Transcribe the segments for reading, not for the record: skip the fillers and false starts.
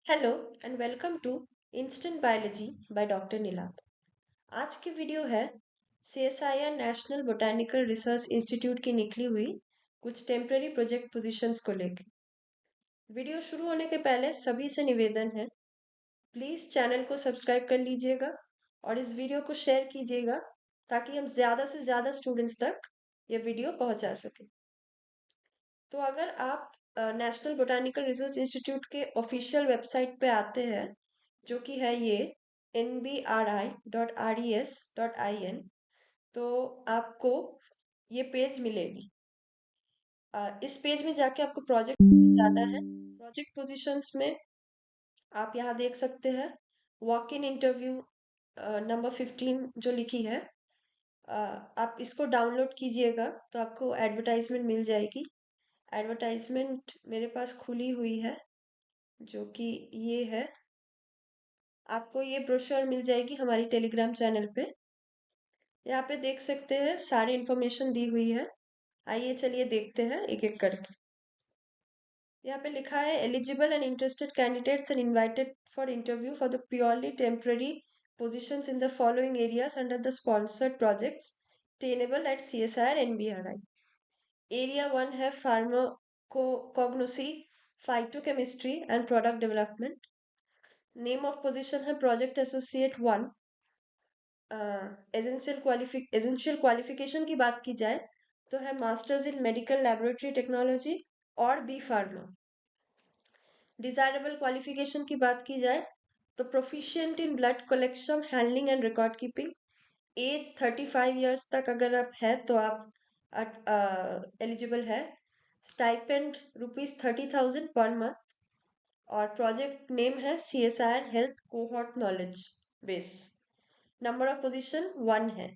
Hello and welcome to instant biology by doctor Neelap. आज की video है CSIR National Botanical Research Institute की निकली हुई कुछ टेम्पररी प्रोजेक्ट पोजीशंस को लेकर। वीडियो शुरू होने के पहले सभी से निवेदन है, प्लीज़ चैनल को सब्सक्राइब कर लीजिएगा और इस वीडियो को शेयर कीजिएगा ताकि हम ज़्यादा से ज़्यादा स्टूडेंट्स तक ये वीडियो पहुंचा सकें। तो अगर आप नेशनल बोटानिकल रिसर्च इंस्टीट्यूट के ऑफिशियल वेबसाइट पे आते हैं, जो कि है ये nbri.res.in, तो आपको ये पेज मिलेगी। इस पेज में जाके आपको प्रोजेक्ट में जाना है। प्रोजेक्ट पोजीशंस में आप यहाँ देख सकते हैं वॉक इन इंटरव्यू नंबर 15 जो लिखी है। आप इसको डाउनलोड कीजिएगा तो आपको एडवर्टाइजमेंट मिल जाएगी। एडवर्टाइजमेंट मेरे पास खुली हुई है, जो कि ये है। आपको ये ब्रोशर मिल जाएगी हमारी टेलीग्राम चैनल पे। यहाँ पे देख सकते हैं सारी इन्फॉर्मेशन दी हुई है। आइए चलिए देखते हैं एक एक करके। यहाँ पे लिखा है eligible and interested candidates and invited for interview for the purely temporary positions in the following areas under the sponsored projects attainable at CSIR NBRI. Area 1 है pharmacognosy, phytochemistry and product development. Name of position है project associate 1। Essential qualification की बात की जाए तो है masters in medical laboratory technology और B pharma. Desirable qualification की बात की जाए तो proficient in blood collection, handling and record keeping. Age 35 years तक अगर आप है तो आप एलिजिबल है। Stipend ₹30,000 per month. और प्रोजेक्ट नेम है CSIR health cohort knowledge base. Number of position 1 है।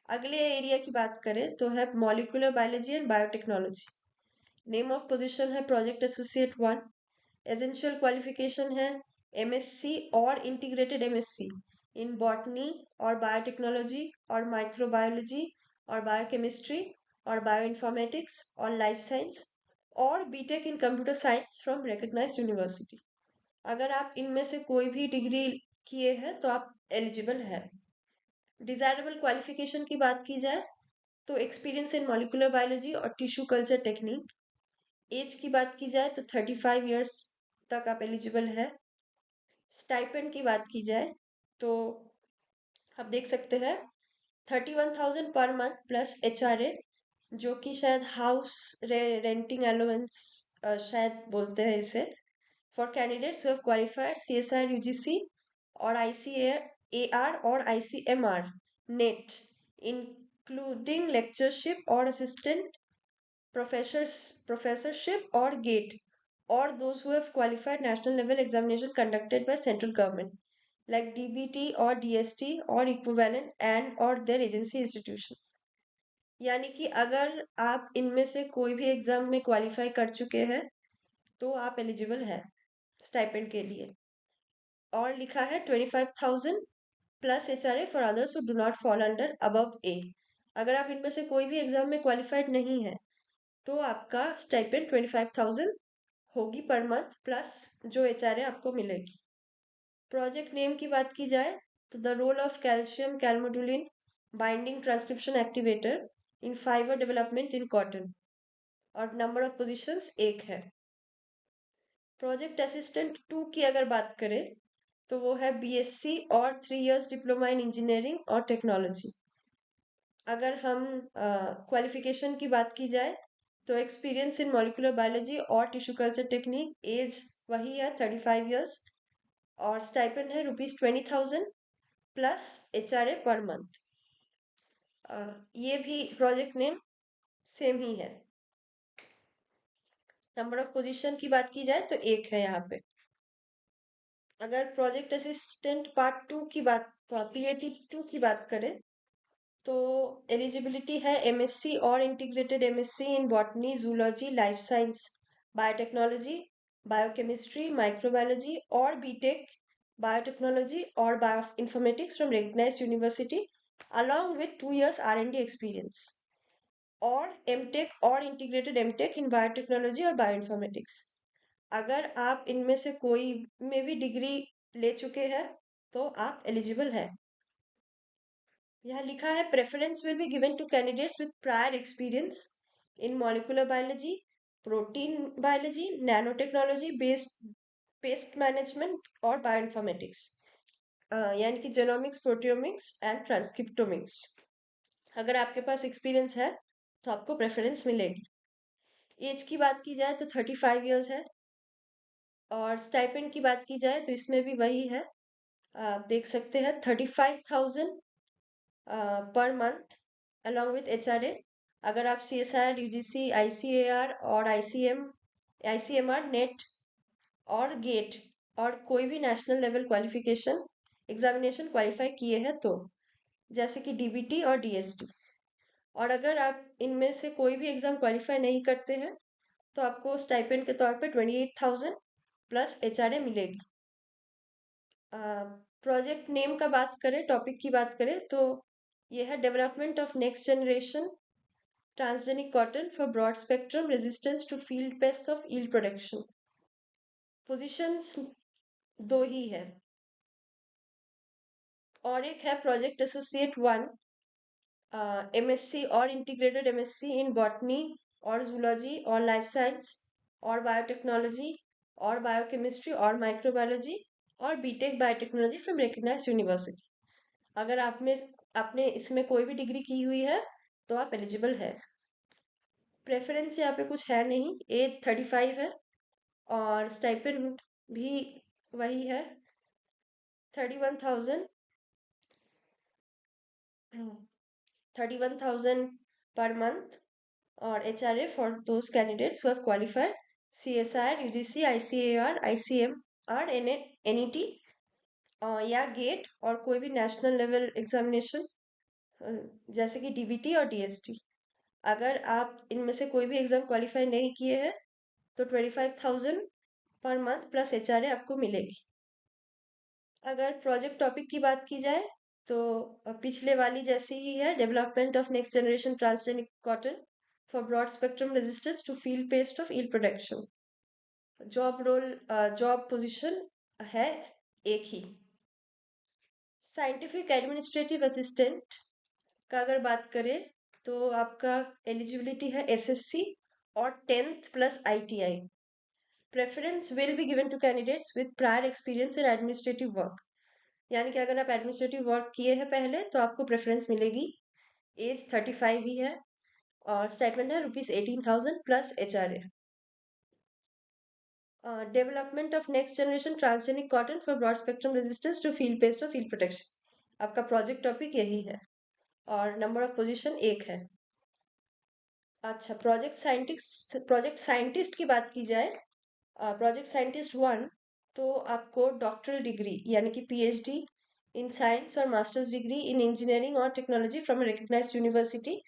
अगले एरिया की बात करें तो है molecular biology and biotechnology. Name of position है प्रोजेक्ट एसोसिएट 1। एसेंशियल क्वालिफिकेशन है MSc और इंटीग्रेटेड MSc इन बॉटनी और बायोटेक्नोलॉजी और माइक्रोबायोलॉजी और बायोकेमिस्ट्री और बायोइन्फॉर्मेटिक्स और लाइफ साइंस और B Tech in computer science from recognised university. अगर आप इनमें से कोई भी डिग्री किए हैं तो आप एलिजिबल है। डिजायरेबल क्वालिफिकेशन की बात की जाए तो एक्सपीरियंस इन मॉलिक्यूलर बायोलॉजी और टिश्यू कल्चर टेक्निक। एज की बात की जाए तो 35 ईयर्स तक आप एलिजिबल है। स्टाइपेंड की बात की जाए तो आप देख सकते हैं 31,000 पर मंथ प्लस HRA, जो कि शायद हाउस रेंटिंग अलाउंस शायद बोलते हैं इसे, for candidates who have qualified CSIR UGC और ICAR और ICMR नेट, इंक्लूडिंग लेक्चरशिप और असिस्टेंट प्रोफेसरशिप और gate, or those who have qualified national level examination conducted by central government like DBT or DST or equivalent and or their agency institutions। यानी कि अगर आप इनमें से कोई भी एग्जाम में क्वालिफाई कर चुके हैं तो आप एलिजिबल है स्टाइपेंड के लिए। और लिखा है 25,000 plus HRA for others who do not fall under above A. अगर आप इनमें से कोई भी एग्जाम में क्वालिफाइड नहीं है तो आपका स्टाइपेंड 25,000 होगी पर मंथ प्लस जो HRA आपको मिलेगी। प्रोजेक्ट नेम की बात की जाए तो the role of calcium calmodulin binding transcription activator in fibre development in cotton. और नंबर ऑफ पोजीशंस 1 है। प्रोजेक्ट असिस्टेंट 2 की अगर बात करें तो वो है BSc और 3 इयर्स डिप्लोमा इन इंजीनियरिंग और टेक्नोलॉजी। अगर हम क्वालिफिकेशन की बात की जाए तो एक्सपीरियंस इन मॉलिक्यूलर बायोलॉजी और टिश्यू कल्चर टेक्निक, एज वही है 35 इयर्स और स्टाइपेंड है ₹20,000 प्लस HRA पर मंथ। ये भी प्रोजेक्ट नेम सेम ही है। नंबर ऑफ पोजीशन की बात की जाए तो 1 है यहाँ पे। अगर प्रोजेक्ट असिस्टेंट पार्ट 2 की बात, PAT 2 की बात करें तो एलिजिबिलिटी है MSc और integrated MSc in botany, zoology, life science, biotechnology, biochemistry, microbiology और बीटेक बायोटेक्नोलॉजी और bioinformatics from recognised university along with 2 years R&D experience, और MTech और इंटीग्रेटेड MTech इन बायोटेक्नोलॉजी और बायोइन्फॉर्मेटिक्स। अगर आप इनमें से कोई में भी डिग्री ले चुके हैं तो आप एलिजिबल हैं। यहाँ लिखा है preference will be given to candidates with prior experience in molecular biology, protein biology, nano technology, based pest management और बायोइन्फॉर्मेटिक्स, यानी कि जेनोमिक्स, प्रोटियोमिक्स एंड ट्रांसक्रिप्टोमिक्स। अगर आपके पास एक्सपीरियंस है तो आपको प्रेफरेंस मिलेगी। एज की बात की जाए तो 35 ईयर्स है। और स्टाइपेंड की बात की जाए तो इसमें भी वही है, आप देख सकते हैं 35,000 per month along with HRA। अगर आप CSIR, UGC, ICAR और ICMR नेट और गेट और कोई भी national level qualification examination qualify किए हैं तो, जैसे कि DBT और DST। और अगर आप इनमें से कोई भी एग्जाम क्वालिफाई नहीं करते हैं तो आपको स्टाइपेंड के तौर पे 28,000 प्लस HRA मिलेगी। प्रोजेक्ट नेम का बात करें, टॉपिक की बात करें तो ये है development of next generation transgenic cotton for broad spectrum resistance to field pest of yield production. Positions दो ही है। और एक है प्रोजेक्ट एसोसिएट 1, MSc और इंटीग्रेटेड MSc इन बॉटनी और जूलॉजी और लाइफ साइंस और बायोटेक्नोलॉजी और बायोकेमिस्ट्री और माइक्रोबायोलॉजी और B Tech biotechnology from recognised university. अगर आपने इसमें कोई भी डिग्री की हुई है तो आप एलिजिबल है। प्रेफरेंस यहाँ पे कुछ है नहीं, एज 35 है और स्टाइपेंड भी वही है, 31,000 31,000 पर मंथ। और HRA for those candidates who have qualified CSIR, UGC, ICAR, ICMR, NET या गेट और कोई भी नेशनल लेवल एग्जामिनेशन जैसे कि DBT और DST। अगर आप इनमें से कोई भी एग्जाम क्वालिफाई नहीं किए हैं तो 25,000 पर मंथ प्लस HRA आपको मिलेगी। अगर प्रोजेक्ट टॉपिक की बात की जाए तो पिछले वाली जैसी ही है, development of next generation transgenic cotton for broad spectrum resistance to field pest of yield production. Job position है एक ही। साइंटिफिक एडमिनिस्ट्रेटिव असिस्टेंट का अगर बात करें तो आपका एलिजिबिलिटी है SSC और 10th plus ITI। Preference will be given to candidates with prior experience in administrative work, यानी कि अगर आप एडमिनिस्ट्रेटिव वर्क किए हैं पहले तो आपको प्रेफरेंस मिलेगी। एज 35 ही है और स्टाइपेंड है ₹18,000 plus HRA। Development of next generation transgenic cotton for broad spectrum resistance to field pest of field protection. आपका प्रोजेक्ट टॉपिक यही है और नंबर ऑफ पोजीशन एक है। अच्छा, प्रोजेक्ट साइंटिस्ट की बात की जाए, प्रोजेक्ट साइंटिस्ट 1 तो आपको डॉक्टरल डिग्री यानी कि PhD इन साइंस और मास्टर्स डिग्री इन इंजीनियरिंग और टेक्नोलॉजी फ्रॉम रिकग्नाइज्ड यूनिवर्सिटी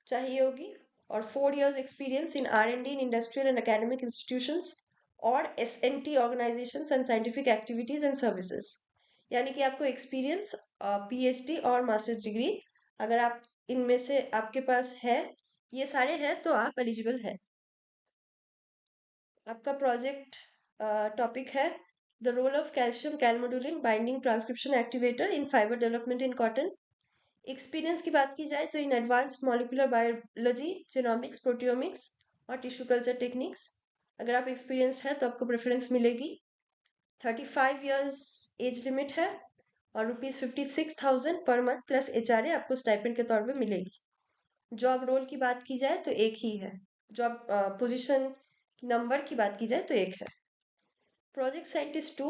चाहिए होगी। और 4 years experience in R&D in industrial and academic institutions और SNT organisations and scientific activities and services, यानी कि आपको एक्सपीरियंस PhD और मास्टर्स डिग्री अगर आप इनमें से आपके पास है, ये सारे हैं तो आप एलिजिबल है। आपका प्रोजेक्ट टॉपिक है the role of calcium calmodulin binding transcription activator in fibre development in cotton. Experience की बात की जाए तो in advance molecular biology, genomics, proteomics और टिश्यू कल्चर टेक्निक्स। अगर आप एक्सपीरियंस्ड है तो आपको प्रेफरेंस मिलेगी। 35 years एज लिमिट है और ₹56,000 पर मंथ प्लस HRA आपको स्टाइपेंड के तौर पे मिलेगी। जॉब रोल की बात की जाए तो एक ही है। जॉब पोजीशन नंबर की बात की जाए तो एक है। प्रोजेक्ट साइंटिस्ट 2,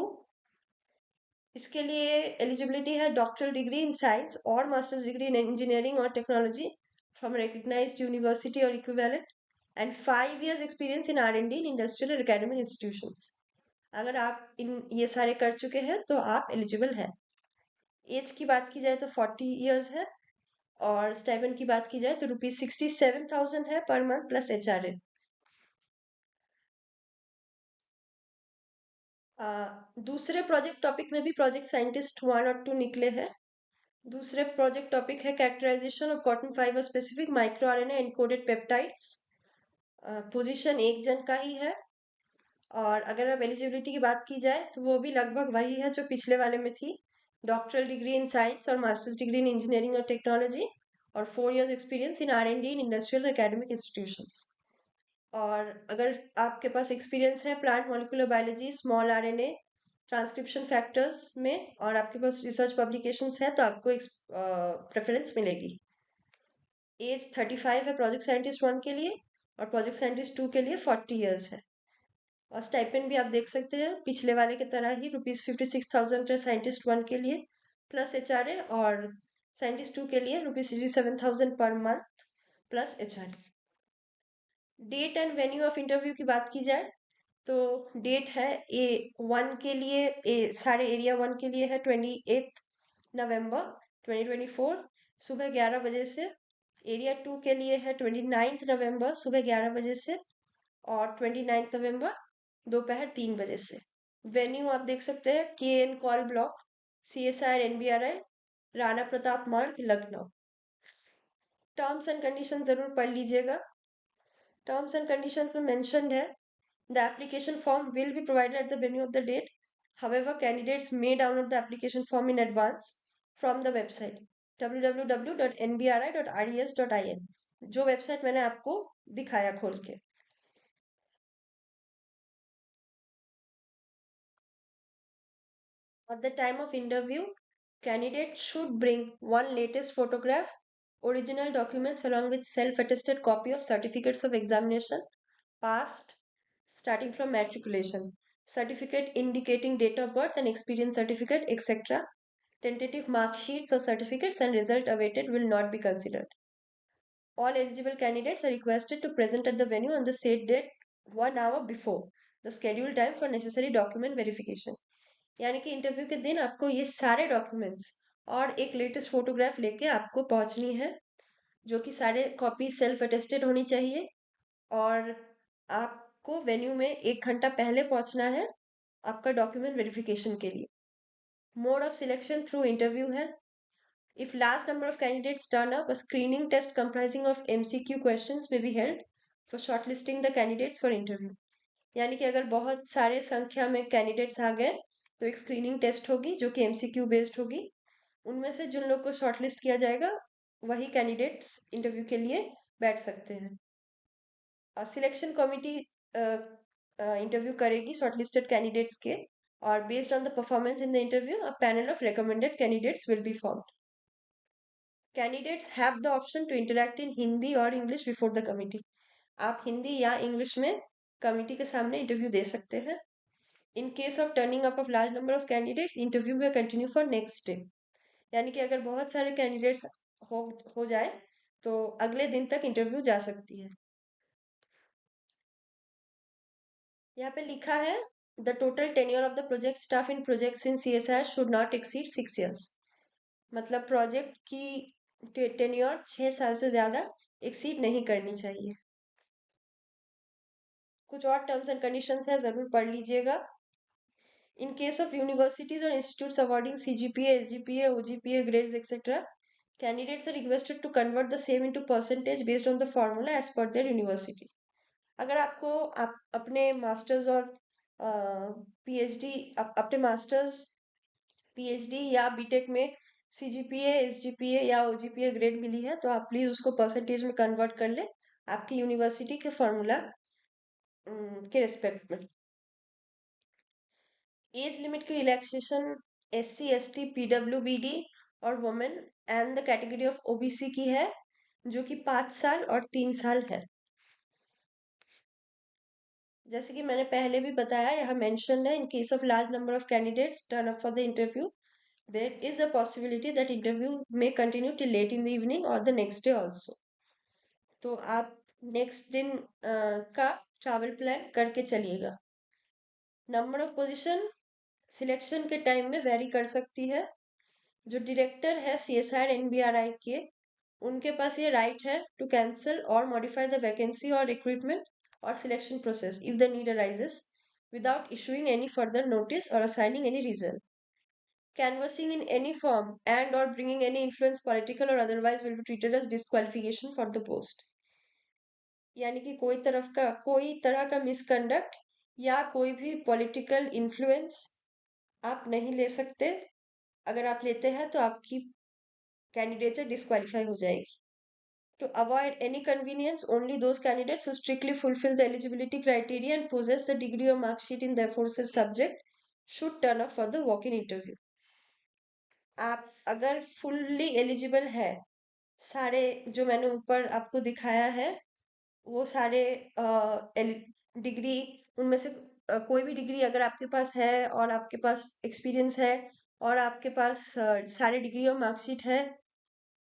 इसके लिए एलिजिबिलिटी है डॉक्टरल डिग्री इन साइंस और मास्टर्स डिग्री इन इंजीनियरिंग और टेक्नोलॉजी फ्रॉम रिकग्नाइज्ड यूनिवर्सिटी और equivalent and 5 years experience in R&D in industrial और एकेडमिक इंस्टीट्यूशंस। अगर आप इन ये सारे कर चुके हैं तो आप एलिजिबल हैं। एज की बात की जाए तो 40 years है और स्टाइपेंड की बात की जाए तो ₹67,000 है पर मंथ प्लस HRA। दूसरे प्रोजेक्ट टॉपिक में भी प्रोजेक्ट साइंटिस्ट 1 और 2 निकले हैं। दूसरे प्रोजेक्ट टॉपिक है characterisation of cotton fibre specific micro RNA encoded peptides. Position एक जन का ही है और अगर अब एलिजिबिलिटी की बात की जाए तो वो भी लगभग वही है जो पिछले वाले में थी। डॉक्टरल डिग्री इन साइंस और मास्टर्स डिग्री इन इंजीनियरिंग और टेक्नोलॉजी और 4 years experience in R&D in industrial academic institutions. और अगर आपके पास एक्सपीरियंस है plant molecular biology, small RNA, transcription factors में, और आपके पास रिसर्च पब्लिकेशंस है, तो आपको प्रेफरेंस मिलेगी। एज 35 है प्रोजेक्ट साइंटिस्ट 1 के लिए, और प्रोजेक्ट साइंटिस्ट 2 के लिए 40 इयर्स है। और स्टाइपेंड भी आप देख सकते हैं पिछले वाले की तरह ही ₹56,000 है साइंटिस्ट 1 के लिए प्लस HRA, और साइंटिस्ट 2 के लिए ₹67,000 per month plus HRA। Date and venue of interview की बात की जाए तो डेट है A1 के लिए, सारे एरिया 1 के लिए है 28 नवंबर 2024 सुबह 11 बजे से। एरिया 2 के लिए है 29 नवंबर सुबह 11 बजे से, और 29 नवंबर दोपहर 3 बजे से। वेन्यू आप देख सकते हैं KN call block, CSIR NBRI, Rana Pratap मार्ग, लखनऊ। टर्म्स एंड कंडीशन जरूर पढ़ लीजिएगा। टर्म्स एंड कंडीशंस में मेंशन्ड है, the application form will be provided at the venue of the date. However, candidates may download the application form in advance from the website www.nbri.res.in, जो website मैंने आपको दिखाया खोल के। At the time of interview, candidates should bring one latest photograph, original documents along with self-attested copy of certificates of examination passed starting from matriculation, certificate indicating date of birth and experience certificate, etc. Tentative mark sheets or certificates and result awaited will not be considered. All eligible candidates are requested to present at the venue on the said date 1 hour before the scheduled time for necessary document verification. यानी कि interview के दिन आपको ये सारे documents और एक latest photograph लेके आपको पहुंचनी है, जो कि सारे कॉपी सेल्फ अटेस्टेड होनी चाहिए, और आपको वेन्यू में 1 घंटा पहले पहुंचना है आपका डॉक्यूमेंट वेरिफिकेशन के लिए। Mode of selection through interview है। If large number of candidates turn up, a screening test comprising of MCQ questions may be held for shortlisting the candidates for interview. यानी कि अगर बहुत सारे संख्या में कैंडिडेट्स आ गए तो एक स्क्रीनिंग टेस्ट होगी जो कि MCQ बेस्ड होगी। उनमें से जिन लोग को शॉर्टलिस्ट किया जाएगा वही कैंडिडेट्स इंटरव्यू के लिए बैठ सकते हैं। सिलेक्शन कमिटी इंटरव्यू करेगी शॉर्टलिस्टेड कैंडिडेट्स के, और based on the performance in the interview a panel of recommended candidates will be formed. Candidates have the option to interact in Hindi और इंग्लिश बिफोर द कमिटी। आप हिंदी या English में committee के सामने interview दे सकते हैं। इन case of turning up of large number of candidates, interview में continue for next day. यानी कि अगर बहुत सारे कैंडिडेट्स हो हो जाए तो अगले दिन तक इंटरव्यू जा सकती है। यहाँ पे लिखा है the total tenure of the project staff in projects in CSIR should not exceed 6 years. मतलब प्रोजेक्ट की टेन्योर 6 साल से ज्यादा एक्सीड नहीं करनी चाहिए। कुछ और टर्म्स एंड कंडीशंस है, जरूर पढ़ लीजिएगा। In case of universities or institutes awarding CGPA, SGPA, OGPA grades, etc., candidates are requested to convert the same into percentage based on the formula as per their university. अगर आपको अपने masters और PhD, अपने masters PhD या BTech में CGPA, SGPA या OGPA grade मिली है तो आप प्लीज उसको परसेंटेज में कन्वर्ट कर ले आपकी यूनिवर्सिटी के फॉर्मूला के रिस्पेक्ट में। एज लिमिट की रिलैक्सेशन SC, ST, PWBD और women and the category of OBC की है, जो कि 5 साल और 3 साल है। जैसे कि मैंने पहले भी बताया, यहाँ मेंशन है in case of large number of candidates turn up for the interview there is a possibility that interview may continue till late in the evening और द नेक्स्ट डे ऑल्सो। तो आप नेक्स्ट दिन का travel plan करके चलिएगा। Number of position selection के time में vary कर सकती है। जो डायरेक्टर है CSIR NBRI के, उनके पास ये राइट है टू कैंसिल और मॉडिफाई द वैकेंसी और रिक्रूटमेंट और selection process if the need arises without issuing any further notice or assigning any reason. Canvassing in any form and or bringing any influence, political or otherwise, will be treated as disqualification for the post. यानी कि कोई तरह का misconduct या कोई भी political influence आप नहीं ले सकते। अगर आप लेते हैं तो आपकी कैंडिडेचर डिस्क्वालीफाई हो जाएगी। To avoid any convenience, only those candidates who strictly fulfill the eligibility criteria and possess the degree or mark sheet in their aforesaid subject should turn up for the walk-in interview. आप अगर fully eligible है, सारे जो मैंने ऊपर आपको दिखाया है वो सारे डिग्री, उनमें से कोई भी डिग्री अगर आपके पास है और आपके पास एक्सपीरियंस है और आपके पास सारे डिग्री और मार्कशीट है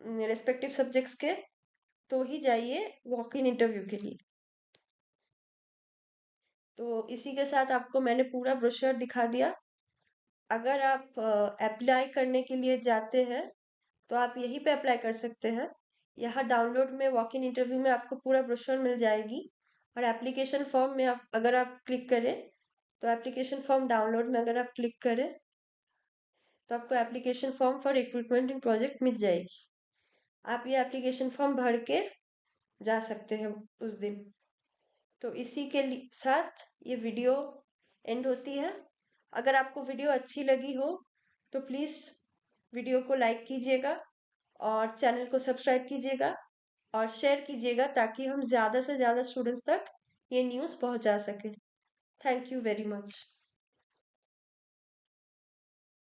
रेस्पेक्टिव सब्जेक्ट्स के, तो ही जाइए वॉक इन इंटरव्यू के लिए। तो इसी के साथ आपको मैंने पूरा ब्रोशर दिखा दिया। अगर आप अप्लाई करने के लिए जाते हैं तो आप यहीं पे अप्लाई कर सकते हैं। यहाँ डाउनलोड में वॉक इन इंटरव्यू में आपको पूरा ब्रोशर मिल जाएगी। और एप्लीकेशन फॉर्म में आप अगर आप क्लिक करें तो एप्लीकेशन फॉर्म डाउनलोड में अगर आप क्लिक करें तो आपको application form for recruitment in project मिल जाएगी। आप ये एप्लीकेशन फॉर्म भर के जा सकते हैं उस दिन। तो इसी के साथ ये वीडियो एंड होती है। अगर आपको वीडियो अच्छी लगी हो तो प्लीज़ वीडियो को लाइक कीजिएगा और चैनल को सब्सक्राइब कीजिएगा और शेयर कीजिएगा ताकि हम ज़्यादा से ज़्यादा स्टूडेंट्स तक ये न्यूज़ पहुंचा सकें। Thank you very much.